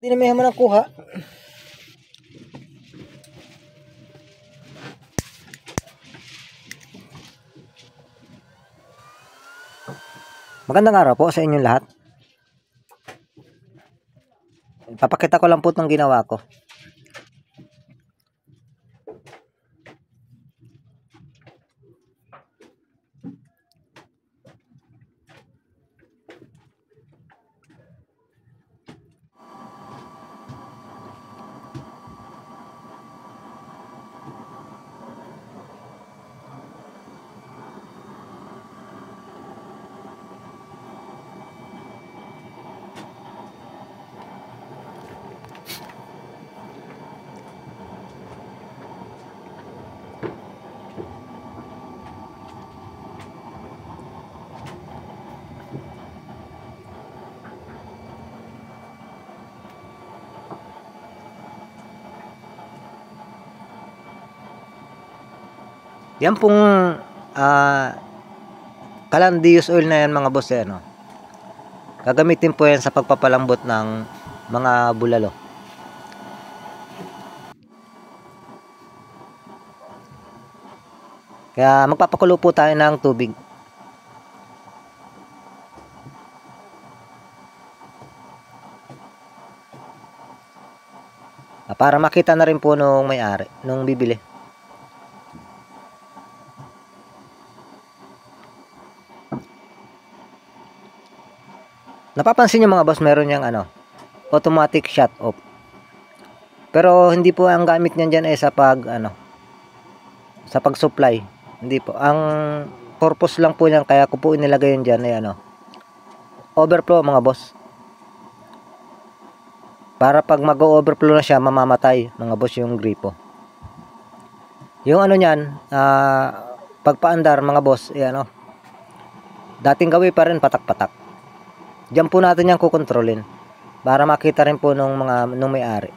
Hindi na may haman ang kuha. Magandang araw po sa inyong lahat. Papakita ko lang po itong ginawa ko. Yan pong Calandius oil na yan mga boss, no? Gagamitin po yan sa pagpapalambot ng mga bulalo. Kaya magpapakulo po tayo ng tubig. Para makita na rin po nung may-ari, nung bibili. Napapansin nyo mga boss, meron yung automatic shut off. Pero hindi po ang gamit niyan dyan sa sa pag-supply. Hindi po. Ang purpose lang po niyan, kaya ko po inilagay yun dyan ay overflow mga boss. Para pag mag-overflow na siya, mamamatay mga boss yung gripo. Yung niyan, pagpaandar mga boss, dating gawin pa rin patak-patak. Diyan po natin yan kukontrolin para makita rin po nung may-ari.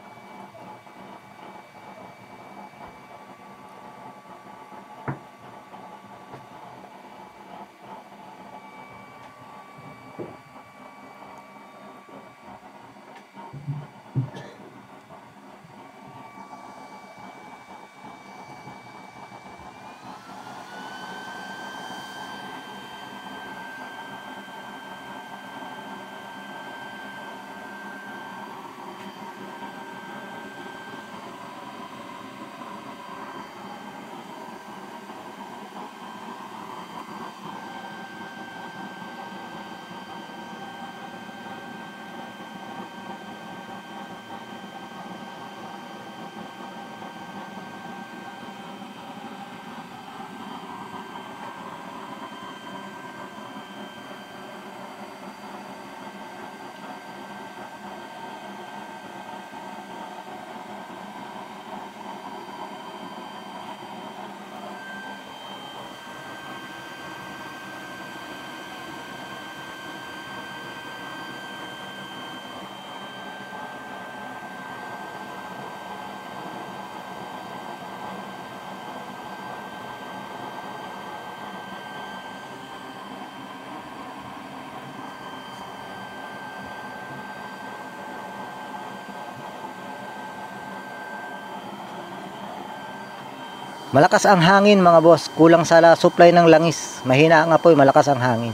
Malakas ang hangin mga boss, kulang sa supply ng langis. Mahina ang apoy, malakas ang hangin.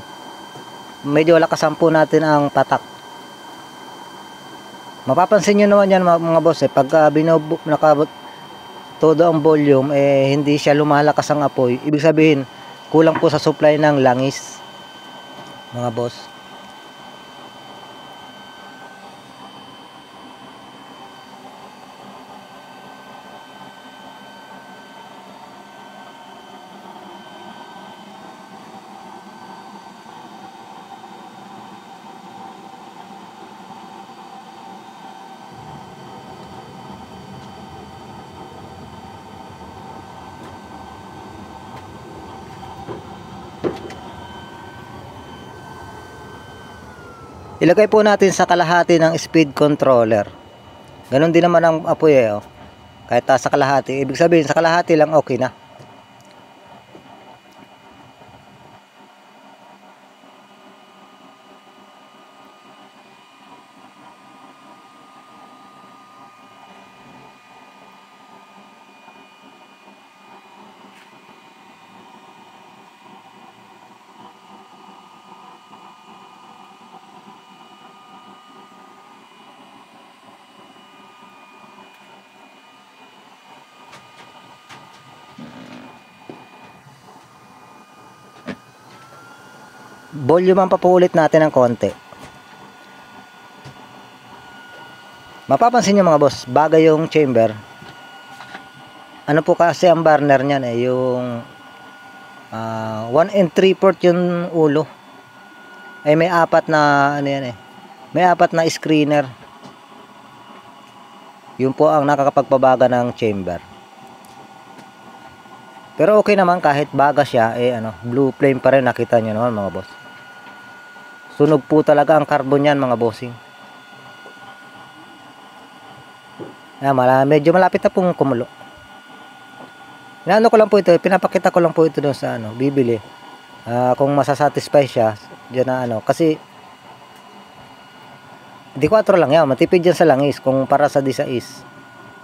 Medyo lakasan po natin ang patak. Mapapansin nyo naman yan mga boss, pagka nakabot todo ang volume, hindi siya lumalakas ang apoy. Ibig sabihin, kulang po sa supply ng langis mga boss. Ilagay po natin sa kalahati ng speed controller. Ganon din naman ang apoy kahit sa kalahati. Ibig sabihin sa kalahati lang okay na. volume ang papuulit natin ng konti. Mapapansin nyo mga boss, bagay yung chamber. Ano po kasi ang burner niyan yung 1 3/4 yung ulo. Ay may apat na may apat na screener. Yun po ang nakakapagpabaga ng chamber. Pero okay naman kahit baga siya, blue flame pa rin, nakita nyo naman mga boss. Sunog po talaga ang carbon yan mga bossing. Medyo malapit na pong kumulo. Inaano ko lang po ito, pinapakita ko lang po ito doon sa bibili. Kung masasatisfy siya, diyan na kasi di 4 lang yan, matipid yan sa langis kung para sa disais.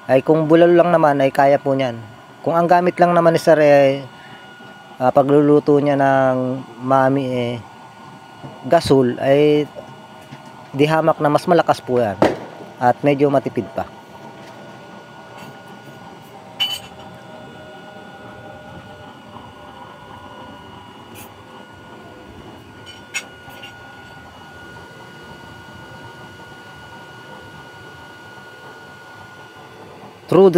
Ay kung bulalo lang naman ay kaya po niyan. Kung ang gamit lang naman ni sir pagluluto niya ng mami gasol ay di hamak na mas malakas po yan at medyo matipid pa. Through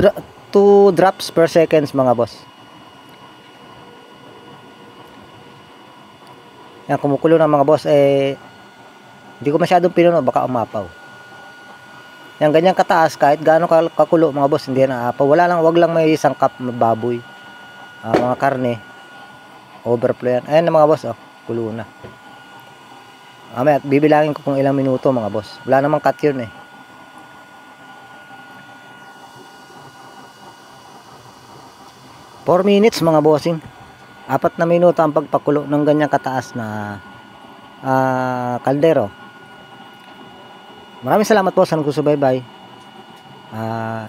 2 drops per seconds mga boss. Yan, kumukulo ng mga boss hindi ko masyadong pinuno, baka umapaw. Yan, ganyang kataas, kahit gaano kakulo mga boss, hindi na aapaw. Wag lang may sangkap baboy. Mga karne. Overflow yan. Ayan na mga boss, kulo na. Bibilangin ko kung ilang minuto mga boss. Wala namang cut yun 4 minutes mga bossing. 4 na minuto ang pagpakulo ng ganyang kataas na kaldero. Maraming salamat po sa nagsusubaybay.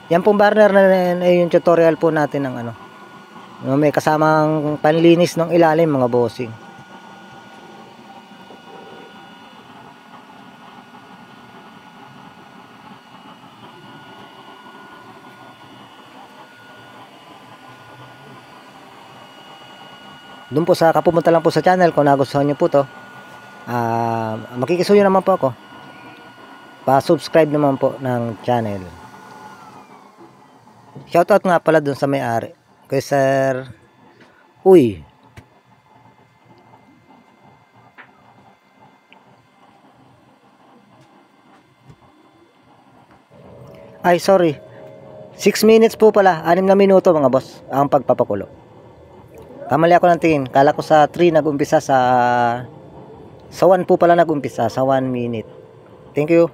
Yan pong burner na yung tutorial po natin ng may kasamang panlinis ng ilalim mga bossing. Doon po sa kapumunta lang po sa channel, kung nagustuhan nyo po to, makikisuyo naman po ako. Pa-subscribe naman po ng channel. Shoutout nga pala doon sa may-ari, kay Sir Uy. Ay, sorry. 6 minutes po pala, 6 na minuto mga boss, ang pagpapakulo. Kamali ako ng tingin. Kala ko sa 3 nag-umpisa, sa 1 po pala nag-umpisa, sa 1 minute. Thank you.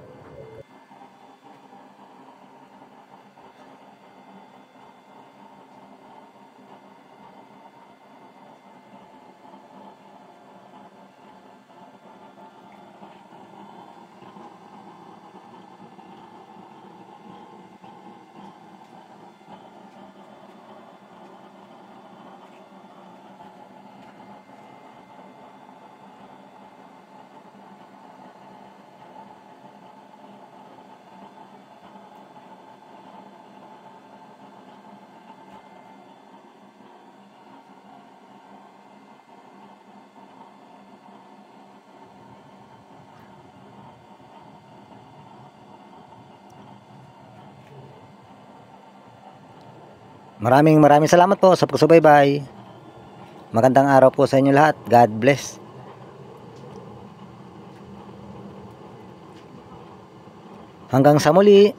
Maraming salamat po sa pagsubaybay. Magandang araw po sa inyo lahat. God bless. Hanggang sa muli.